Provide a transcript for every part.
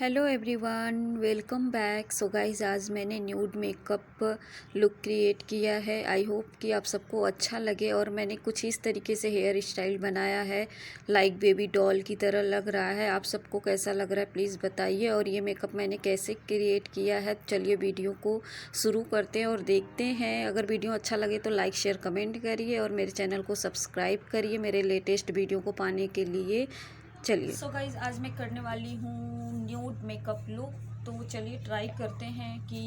Hello everyone, welcome back. So guys, आज मैंने nude makeup look create किया है। आई होप कि आप सबको अच्छा लगे। और मैंने कुछ इस तरीके से हेयर स्टाइल बनाया है, लाइक बेबी डॉल की तरह लग रहा है। आप सबको कैसा लग रहा है प्लीज़ बताइए। और ये मेकअप मैंने कैसे क्रिएट किया है, चलिए वीडियो को शुरू करते हैं और देखते हैं। अगर वीडियो अच्छा लगे तो लाइक शेयर कमेंट करिए और मेरे चैनल को सब्सक्राइब करिए मेरे लेटेस्ट वीडियो को पाने के लिए। चलिए। सो गाइज, आज मैं करने वाली हूँ न्यूड मेकअप लुक। तो चलिए ट्राई करते हैं कि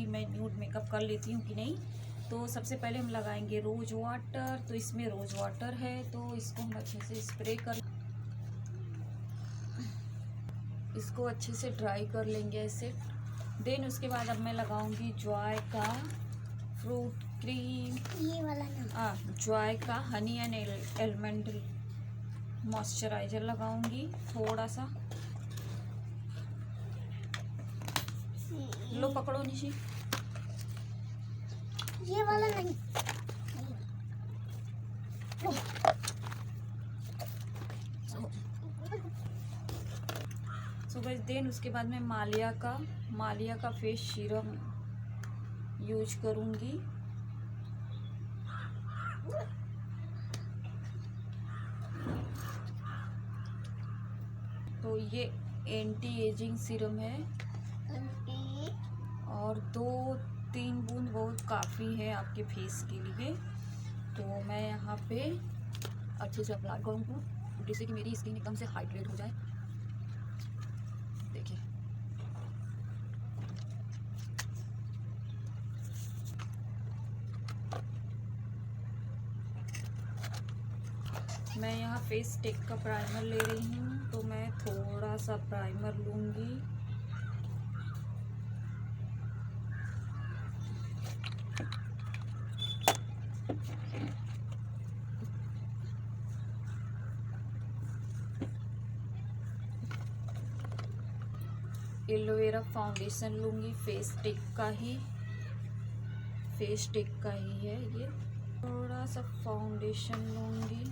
मैं न्यूड मेकअप कर लेती हूँ कि नहीं। तो सबसे पहले हम लगाएंगे रोज़ वाटर। तो इसमें रोज़ वाटर है तो इसको हम अच्छे से स्प्रे कर, इसको अच्छे से ड्राई कर लेंगे ऐसे। देन उसके बाद अब मैं लगाऊंगी जॉय का फ्रूट क्रीम, ये वाला ना, जॉय का हनी एंड एलमंड मॉइस्चराइजर लगाऊंगी थोड़ा सा। लो पकड़ो निशी, ये वाला नहीं। सो गाइस, देन उसके बाद मैं मालिया का फेस सीरम यूज करूंगी। तो ये एंटी एजिंग सीरम है और 2-3 बूंद बहुत काफ़ी है आपके फेस के लिए। तो मैं यहाँ पे अच्छे से अप्लाई करूँगी जिससे कि मेरी स्किन एकदम से हाइड्रेट हो जाए। देखिए, मैं यहाँ फेस टेक का प्राइमर ले रही हूँ। तो मैं थोड़ा सा प्राइमर लूँगी। एलोवेरा फाउंडेशन लूँगी, फेस टेक का ही है ये। थोड़ा सा फाउंडेशन लूँगी।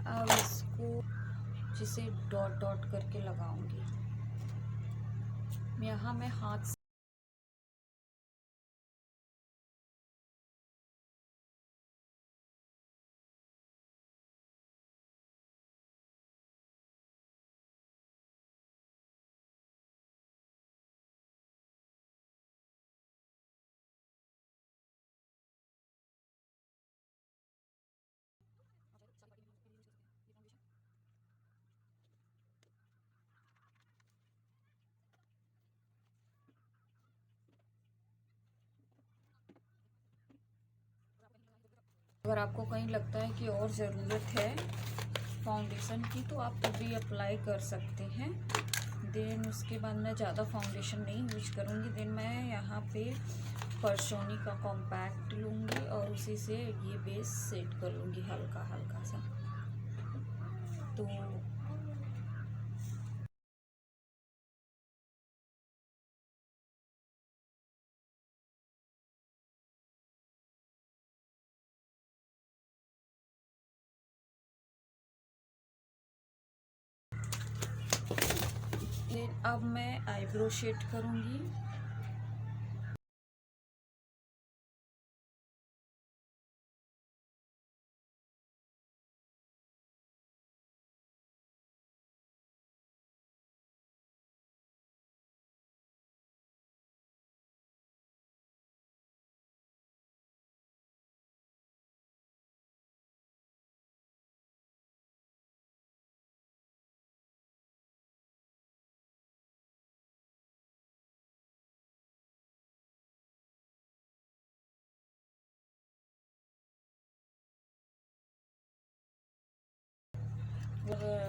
अब इसको जिसे डॉट डॉट करके लगाऊंगी। यहाँ मैं हाथ से अगर आपको कहीं लगता है कि और ज़रूरत है फाउंडेशन की तो आप भी अप्लाई कर सकते हैं। देन उसके बाद मैं ज़्यादा फाउंडेशन नहीं यूज करूँगी। देन मैं यहाँ पे परसोनी का कॉम्पैक्ट लूँगी और उसी से ये बेस सेट कर लूँगी हल्का हल्का सा। तो अब मैं आईब्रो शेड करूँगी।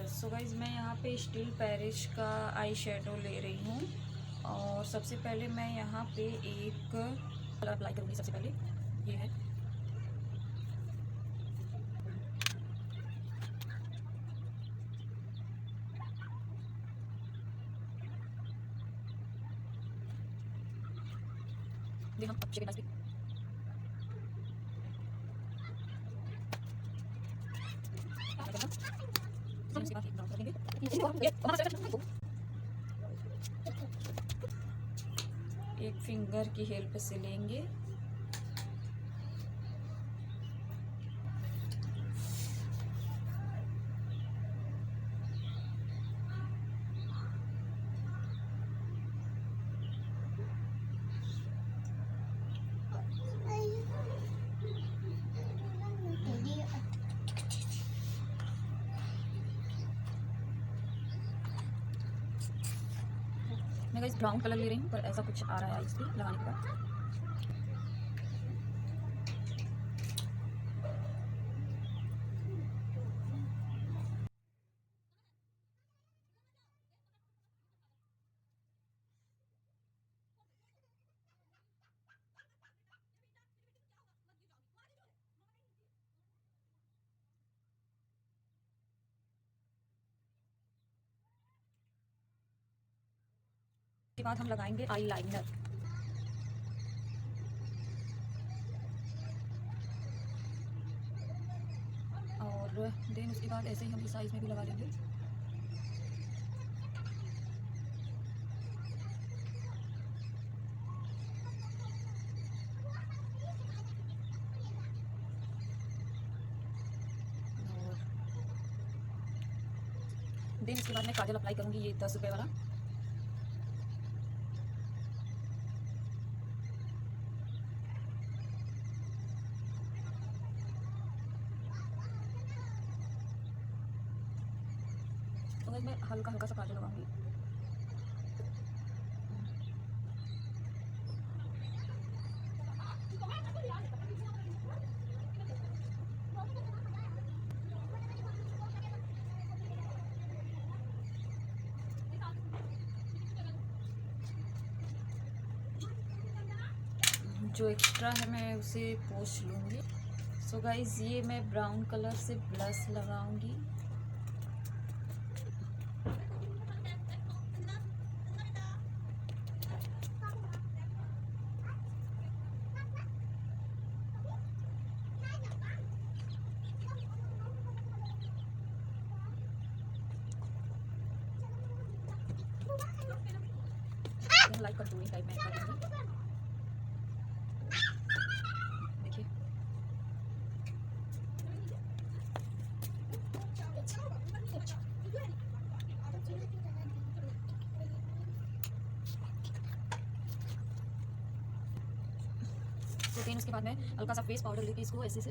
सो गाइज, मैं यहाँ पे स्टील पैरिश का आई शेडो ले रही हूँ। और सबसे पहले मैं यहाँ पे एक कलर अप्लाई करूँगी। सबसे पहले ये है, ये हम अच्छे से एक फिंगर की हेल्प से लेंगे। मैं गाइस ब्राउन कलर ले रही हूँ, पर ऐसा कुछ आ रहा है इस पे लगाने के बाद। उसके बाद हम लगाएंगे आई लाइनर। और देन उसके बाद ऐसे ही हम इस साइज में भी लगा लेंगे। देन इसके बाद मैं काजल अप्लाई करूँगी, ये 10 रुपये वाला। तो मैं हल्का हल्का सा काजल लगाऊंगी। जो एक्स्ट्रा है मैं उसे पोंछ लूँगी। सो गाइज ये मैं ब्राउन कलर से ब्लश लगाऊंगी। लाइक कंटूरिंग टाइप में करूँगी। देखिए तो देन उसके बाद मैं हल्का सा फेस पाउडर लेके इसको ऐसे से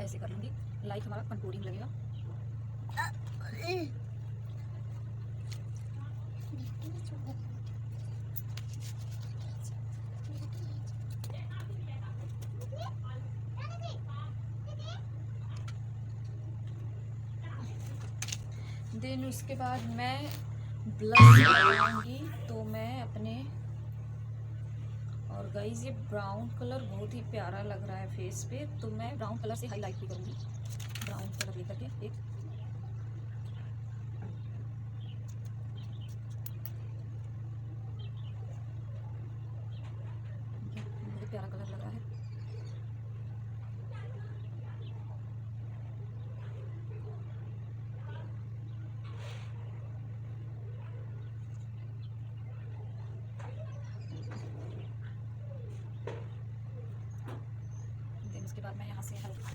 ऐसे कर लूँगी। लाइक हमारा कंटूरिंग लगेगा। देन उसके बाद मैं ब्लश लगाऊंगी। तो मैं अपने, और गाइस ये ब्राउन कलर बहुत ही प्यारा लग रहा है फेस पे, तो मैं ब्राउन कलर से हाईलाइट भी करूंगी। ब्राउन कलर लेकर के एक बहुत प्यारा कलर लग रहा है। देन उसके बाद मैं यहाँ से हल्का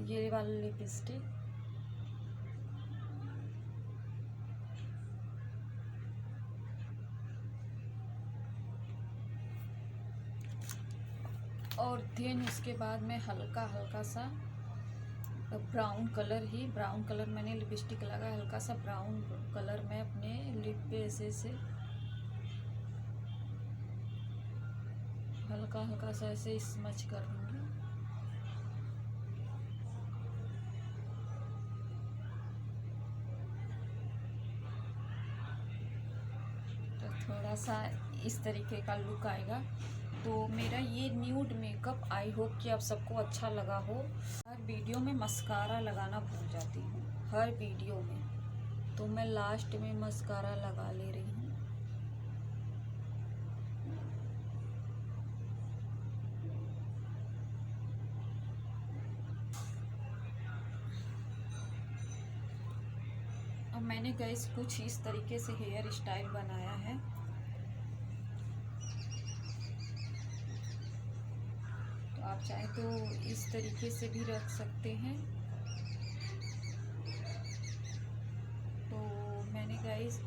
ये वाली लिपस्टिक और देन उसके बाद मैं हल्का हल्का सा ब्राउन कलर मैंने लिपस्टिक लगाया। हल्का सा ब्राउन कलर मैं अपने लिप पे ऐसे हल्का हल्का सा ऐसे स्मच कर दूँगी। तो थोड़ा सा इस तरीके का लुक आएगा। तो मेरा ये न्यूड मेकअप आई होप कि आप सबको अच्छा लगा हो। हर वीडियो में मस्कारा लगाना भूल जाती हूँ, हर वीडियो में, तो मैं लास्ट में मस्कारा लगा ले रही हूँ। मैंने गाइस कुछ इस तरीके से हेयर स्टाइल बनाया है। तो आप चाहे तो इस तरीके से भी रख सकते हैं। तो मैंने गाइस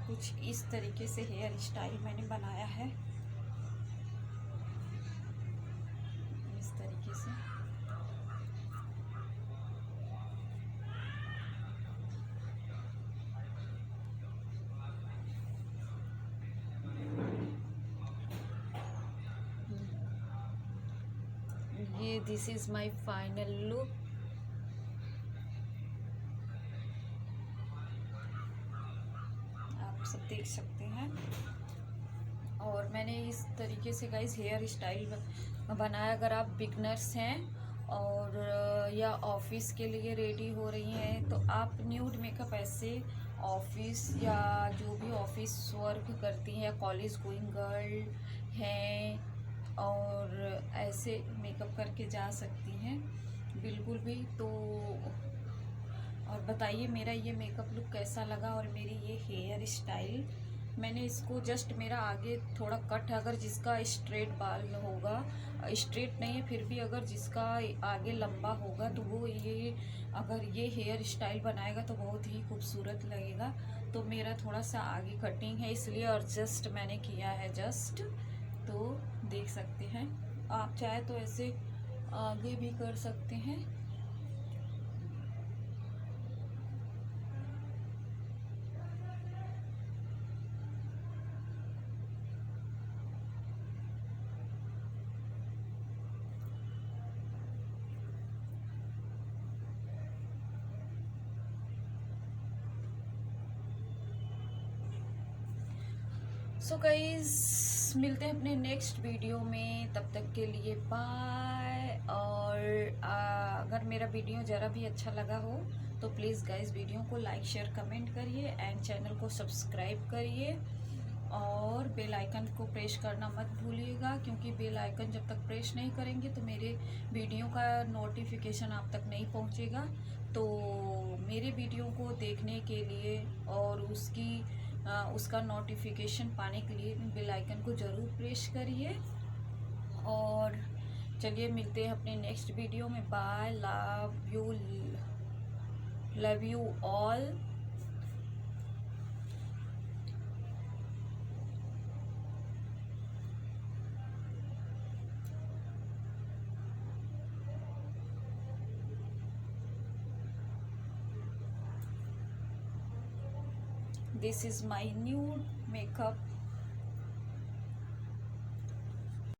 कुछ इस तरीके से हेयर स्टाइल मैंने बनाया है, इस तरीके से। ये this is my final look. आप सब देख सकते हैं। और मैंने इस तरीके से गाइस हेयर स्टाइल बनाया। अगर आप बिगनर्स हैं और या ऑफिस के लिए रेडी हो रही हैं तो आप न्यूड मेकअप ऐसे ऑफिस या जो भी ऑफिस वर्क करती हैं या कॉलेज गोइंग गर्ल हैं और ऐसे मेकअप करके जा सकती हैं बिल्कुल भी। तो और बताइए मेरा ये मेकअप लुक कैसा लगा और मेरी ये हेयर स्टाइल। मैंने इसको जस्ट मेरा आगे थोड़ा कट, अगर जिसका स्ट्रेट बाल होगा, स्ट्रेट नहीं है फिर भी अगर जिसका आगे लंबा होगा तो वो ये अगर ये हेयर स्टाइल बनाएगा तो बहुत ही खूबसूरत लगेगा। तो मेरा थोड़ा सा आगे कटिंग है इसलिए, और जस्ट मैंने किया है जस्ट, तो देख सकते हैं। आप चाहे तो ऐसे आगे भी कर सकते हैं। सो गाइस मिलते हैं अपने नेक्स्ट वीडियो में, तब तक के लिए बाय। और अगर मेरा वीडियो ज़रा भी अच्छा लगा हो तो प्लीज़ गाइस वीडियो को लाइक शेयर कमेंट करिए एंड चैनल को सब्सक्राइब करिए और बेल आइकन को प्रेस करना मत भूलिएगा, क्योंकि बेल आइकन जब तक प्रेस नहीं करेंगे तो मेरे वीडियो का नोटिफिकेशन आप तक नहीं पहुंचेगा। तो मेरे वीडियो को देखने के लिए और उसका नोटिफिकेशन पाने के लिए बेल आइकन को ज़रूर प्रेस करिए। और चलिए मिलते हैं अपने नेक्स्ट वीडियो में। Bye, love you all. This is my new makeup